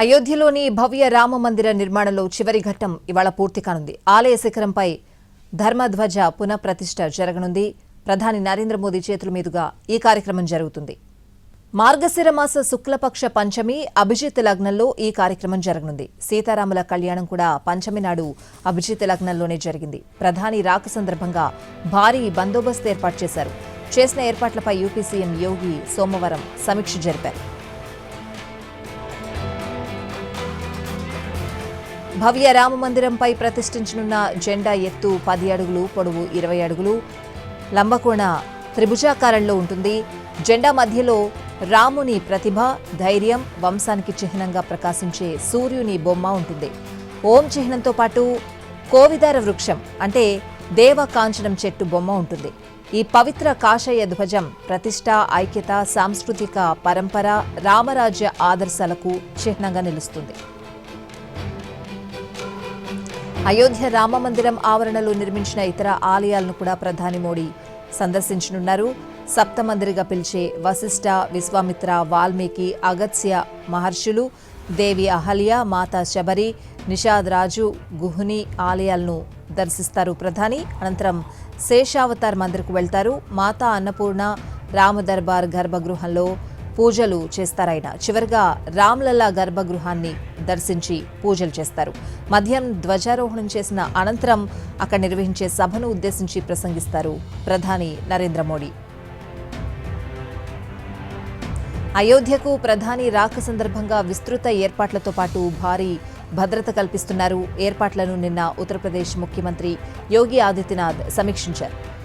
అయోధ్యలోని భవ్య రామ మందిర నిర్మాణంలో చివరి ఘట్టం ఇవాళ పూర్తి కానుంది. ఆలయ శిఖరంపై ధర్మధ్వజ పునఃప్రతిష్ఠ జరగనుంది. ప్రధాని నరేంద్ర మోదీ చేతుల మీదుగా ఈ కార్యక్రమం జరుగుతుంది. మార్గశిర మాస శుక్లపక్ష పంచమి అభిజిత్ లగ్నంలో ఈ కార్యక్రమం జరగనుంది. సీతారాముల కళ్యాణం కూడా పంచమి నాడు అభిజిత్ లగ్నంలోనే జరిగింది. ప్రధాని రాక సందర్భంగా భారీ బందోబస్తు ఏర్పాటు చేశారు. చేసిన ఏర్పాట్లపై యూపీ సీఎం యోగి సోమవారం సమీక్ష జరిపారు. భవ్య రామ మందిరంపై ప్రతిష్ఠించనున్న జెండా ఎత్తు 10 అడుగులు, పొడవు 20 అడుగులు, లంబకోణ త్రిభుజాకారంలో ఉంటుంది. జెండా మధ్యలో రాముని ప్రతిభ, ధైర్యం, వంశానికి చిహ్నంగా ప్రకాశించే సూర్యుని బొమ్మ ఉంటుంది. ఓం చిహ్నంతో పాటు కోవిదార వృక్షం అంటే దేవకాంచనం చెట్టు బొమ్మ ఉంటుంది. ఈ పవిత్ర కాషాయ ధ్వజం ప్రతిష్ట, ఐక్యత, సాంస్కృతిక పరంపర, రామరాజ్య ఆదర్శాలకు చిహ్నంగా నిలుస్తుంది. అయోధ్య రామ మందిరం ఆవరణలో నిర్మించిన ఇతర ఆలయాలను కూడా ప్రధాని మోడీ సందర్శించనున్నారు. సప్తమందిరిగా పిలిచే వశిష్ఠ, విశ్వామిత్ర, వాల్మీకి, అగత్స్య మహర్షులు, దేవి అహల్య, మాతా శబరి, నిషాద్ రాజు, గుహుని ఆలయాలను దర్శిస్తారు ప్రధాని. అనంతరం శేషావతార్ మందిర్కు వెళ్తారు. మాతా అన్నపూర్ణ, రామదర్బార్ గర్భగృహంలో పూజలు చేస్తారాయన. చివరిగా రామ్లల్లా గర్భగృహాన్ని దర్శించి పూజలు చేస్తారు. మధ్యాహ్నం ధ్వజారోహణం చేసిన అనంతరం అక్కడ నిర్వహించే సభను ఉద్దేశించి ప్రసంగిస్తారు ప్రధాని నరేంద్ర మోడీ. అయోధ్యకు ప్రధాని రాక సందర్భంగా విస్తృత ఏర్పాట్లతో పాటు భారీ భద్రత కల్పిస్తున్నారు. ఏర్పాట్లను నిన్న ఉత్తరప్రదేశ్ ముఖ్యమంత్రి యోగి ఆదిత్యనాథ్ సమీక్షించారు.